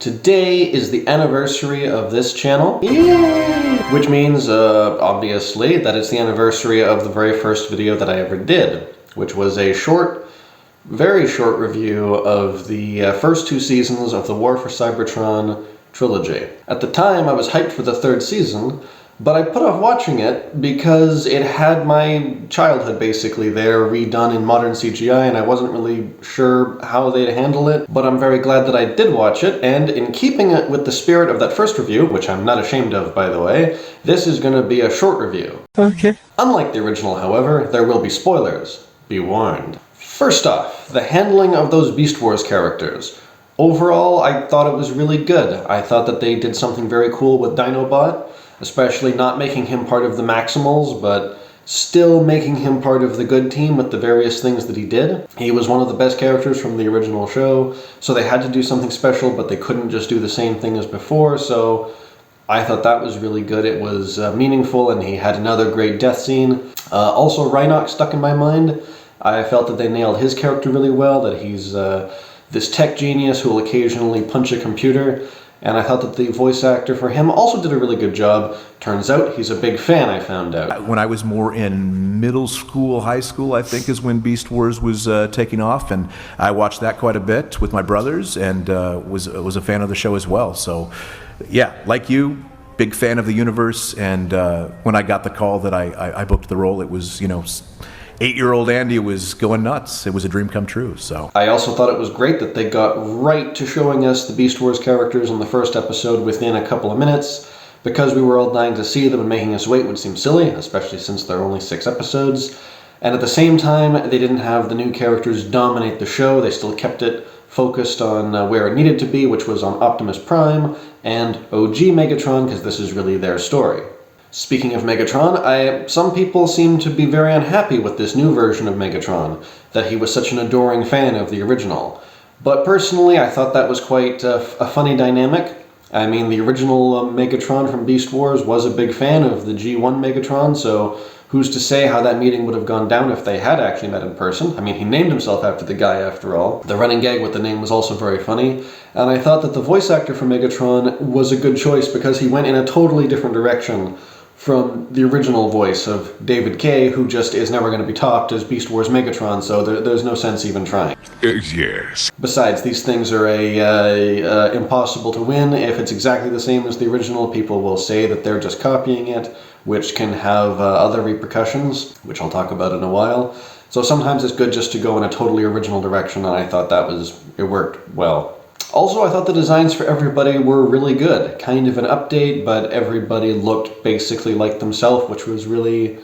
Today is the anniversary of this channel, which means, obviously, that it's the anniversary of the very first video that I ever did, which was a short, very short review of the first two seasons of the War for Cybertron Trilogy. At the time, I was hyped for the third season, but I put off watching it because it had my childhood basically there redone in modern CGI, and I wasn't really sure how they'd handle it. But I'm very glad that I did watch it, and in keeping it with the spirit of that first review, which I'm not ashamed of, by the way, this is going to be a short review. Okay. Unlike the original, however, there will be spoilers. Be warned. First off, the handling of those Beast Wars characters. Overall, I thought it was really good. I thought that they did something very cool with Dinobot, especially not making him part of the Maximals, but still making him part of the good team with the various things that he did. He was one of the best characters from the original show, so they had to do something special, but they couldn't just do the same thing as before, so I thought that was really good. It was meaningful, and he had another great death scene. Also, Rhinox stuck in my mind. I felt that they nailed his character really well, that he's this tech genius who will occasionally punch a computer. And I thought that the voice actor for him also did a really good job. Turns out he's a big fan, I found out. When I was more in middle school, high school, I think is when Beast Wars was taking off, and I watched that quite a bit with my brothers, and was a fan of the show as well. So, yeah, like you, big fan of the universe, and when I got the call that I booked the role, it was, 8-year-old Andy was going nuts. It was a dream come true, so. I also thought it was great that they got right to showing us the Beast Wars characters in the first episode within a couple of minutes, because we were all dying to see them and making us wait would seem silly, especially since there are only 6 episodes. And at the same time, they didn't have the new characters dominate the show. They still kept it focused on where it needed to be, which was on Optimus Prime and OG Megatron, because this is really their story. Speaking of Megatron, some people seem to be very unhappy with this new version of Megatron, that he was such an adoring fan of the original. But personally, I thought that was quite a funny dynamic. I mean, the original Megatron from Beast Wars was a big fan of the G1 Megatron, so who's to say how that meeting would have gone down if they had actually met in person? I mean, he named himself after the guy after all. The running gag with the name was also very funny, and I thought that the voice actor for Megatron was a good choice because he went in a totally different direction from the original voice of David Kaye, who just is never going to be topped as Beast Wars Megatron, so there's no sense even trying. Yes. Besides, these things are impossible to win. If it's exactly the same as the original, people will say that they're just copying it, which can have other repercussions, which I'll talk about in a while. So sometimes it's good just to go in a totally original direction, and I thought it worked well. Also, I thought the designs for everybody were really good. Kind of an update, but everybody looked basically like themselves, which was really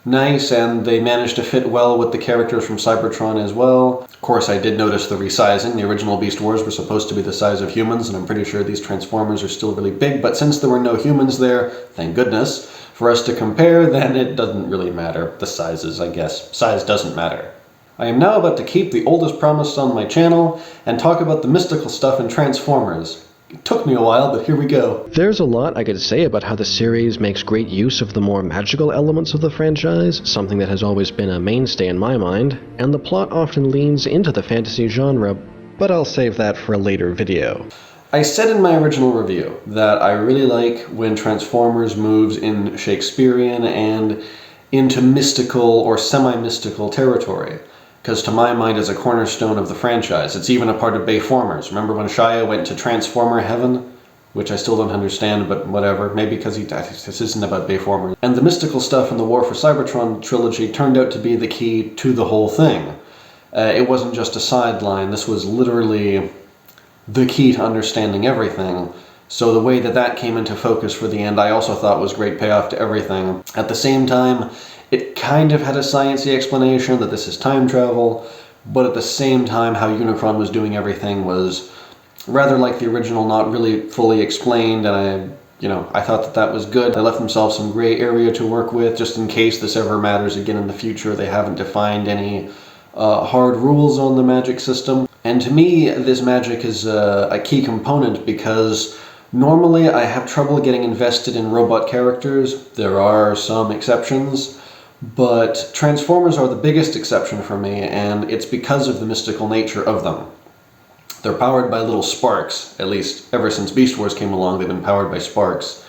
nice, and they managed to fit well with the characters from Cybertron as well. Of course, I did notice the resizing. The original Beast Wars were supposed to be the size of humans, and I'm pretty sure these Transformers are still really big, but since there were no humans there, thank goodness, for us to compare, then it doesn't really matter. The sizes, I guess. Size doesn't matter. I am now about to keep the oldest promise on my channel and talk about the mystical stuff in Transformers. It took me a while, but here we go. There's a lot I could say about how the series makes great use of the more magical elements of the franchise, something that has always been a mainstay in my mind, and the plot often leans into the fantasy genre, but I'll save that for a later video. I said in my original review that I really like when Transformers moves in Shakespearean and into mystical or semi-mystical territory, because to my mind it's a cornerstone of the franchise. It's even a part of Bayformers. Remember when Shia went to Transformer Heaven? Which I still don't understand, but whatever. Maybe because this isn't about Bayformers. And the mystical stuff in the War for Cybertron trilogy turned out to be the key to the whole thing. It wasn't just a sideline. This was literally the key to understanding everything. So the way that came into focus for the end, I also thought was great payoff to everything. At the same time, it kind of had a sciencey explanation that this is time travel, but at the same time, how Unicron was doing everything was rather like the original, not really fully explained, and I thought that was good. They left themselves some gray area to work with, just in case this ever matters again in the future. They haven't defined any hard rules on the magic system. And to me, this magic is a key component because normally I have trouble getting invested in robot characters. There are some exceptions, but Transformers are the biggest exception for me, and it's because of the mystical nature of them. They're powered by little sparks, at least ever since Beast Wars came along, they've been powered by sparks.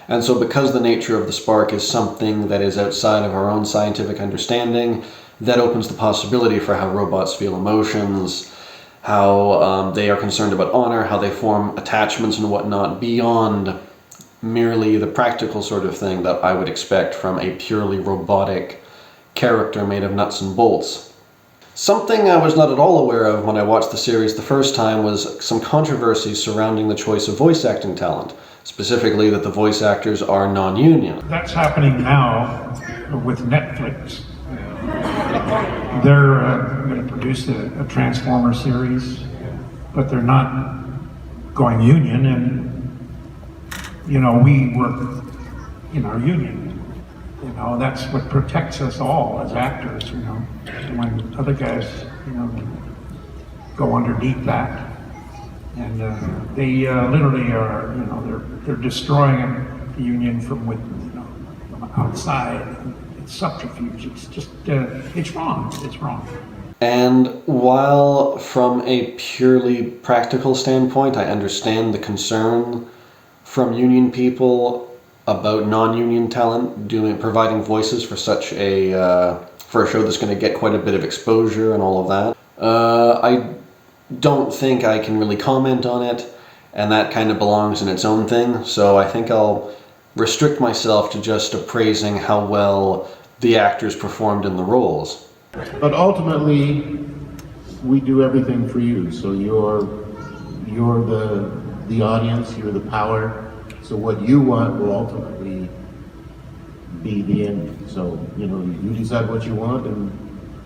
And so because the nature of the spark is something that is outside of our own scientific understanding, that opens the possibility for how robots feel emotions, how they are concerned about honor, how they form attachments and whatnot beyond merely the practical sort of thing that I would expect from a purely robotic character made of nuts and bolts. Something I was not at all aware of when I watched the series the first time was some controversy surrounding the choice of voice acting talent, specifically that the voice actors are non-union. That's happening now with Netflix. They're going to produce a Transformer series, but they're not going union, and we work in our union. That's what protects us all as actors, when other guys, go underneath that. And they literally are, they're destroying the union from outside. It's subterfuge. It's just, it's wrong. It's wrong. And while from a purely practical standpoint, I understand the concern from union people about non-union talent providing voices for such for a show that's going to get quite a bit of exposure and all of that. I don't think I can really comment on it, and that kind of belongs in its own thing, so I think I'll restrict myself to just appraising how well the actors performed in the roles. But ultimately, we do everything for you, so you're the audience, you're the power. So what you want will ultimately be the end. So, you decide what you want, and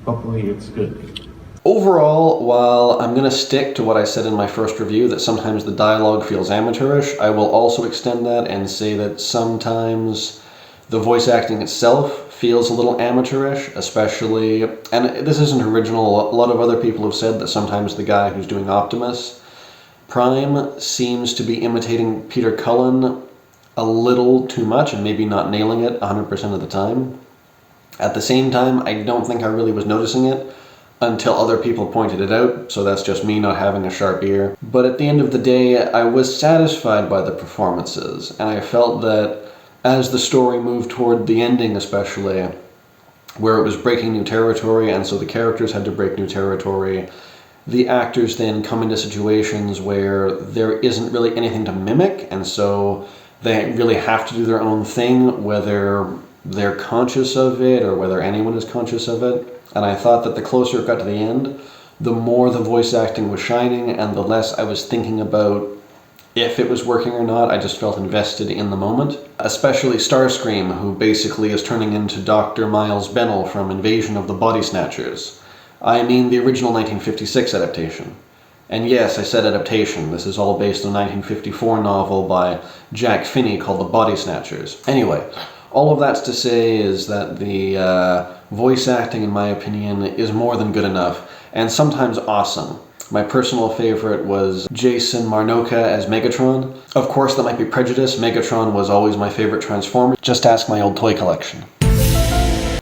hopefully it's good. Overall, while I'm going to stick to what I said in my first review, that sometimes the dialogue feels amateurish, I will also extend that and say that sometimes the voice acting itself feels a little amateurish, especially, and this isn't original, a lot of other people have said that sometimes the guy who's doing Optimus Prime seems to be imitating Peter Cullen a little too much and maybe not nailing it 100% of the time. At the same time, I don't think I really was noticing it until other people pointed it out, so that's just me not having a sharp ear. But at the end of the day, I was satisfied by the performances, and I felt that as the story moved toward the ending especially, where it was breaking new territory, and so the characters had to break new territory, the actors then come into situations where there isn't really anything to mimic, and so they really have to do their own thing, whether they're conscious of it or whether anyone is conscious of it. And I thought that the closer it got to the end, the more the voice acting was shining and the less I was thinking about if it was working or not. I just felt invested in the moment. Especially Starscream, who basically is turning into Dr. Miles Bennell from Invasion of the Body Snatchers. I mean the original 1956 adaptation. And yes, I said adaptation. This is all based on a 1954 novel by Jack Finney called The Body Snatchers. Anyway, all of that's to say is that the voice acting, in my opinion, is more than good enough, and sometimes awesome. My personal favorite was Jason Marnocha as Megatron. Of course, that might be prejudice. Megatron was always my favorite Transformer. Just ask my old toy collection.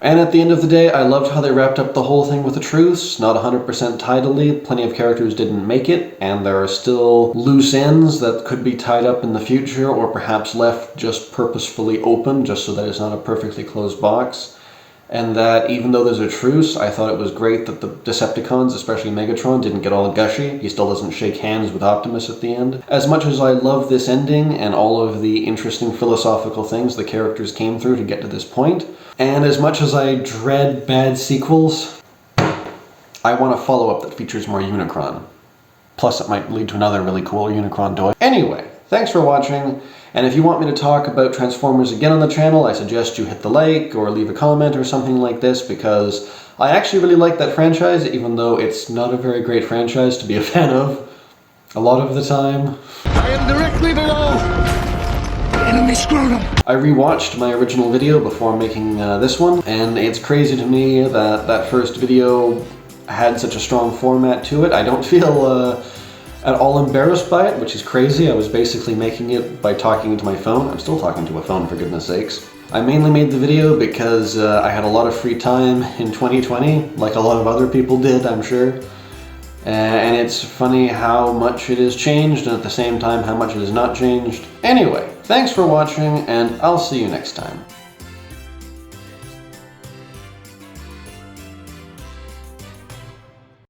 And at the end of the day, I loved how they wrapped up the whole thing with the truths. Not 100% tidily. Plenty of characters didn't make it, and there are still loose ends that could be tied up in the future, or perhaps left just purposefully open, just so that it's not a perfectly closed box. And that even though there's a truce, I thought it was great that the Decepticons, especially Megatron, didn't get all gushy. He still doesn't shake hands with Optimus at the end. As much as I love this ending and all of the interesting philosophical things the characters came through to get to this point, and as much as I dread bad sequels, I want a follow-up that features more Unicron. Plus it might lead to another really cool Unicron toy. Anyway, thanks for watching. And if you want me to talk about Transformers again on the channel, I suggest you hit the like or leave a comment or something like this, because I actually really like that franchise, even though it's not a very great franchise to be a fan of a lot of the time. I am directly below the enemy scrotum. I rewatched my original video before making this one, and it's crazy to me that that first video had such a strong format to it. I don't feel at all embarrassed by it, which is crazy. I was basically making it by talking into my phone. I'm still talking to a phone, for goodness sakes. I mainly made the video because I had a lot of free time in 2020, like a lot of other people did, I'm sure. And it's funny how much it has changed, and at the same time how much it has not changed. Anyway, thanks for watching, and I'll see you next time.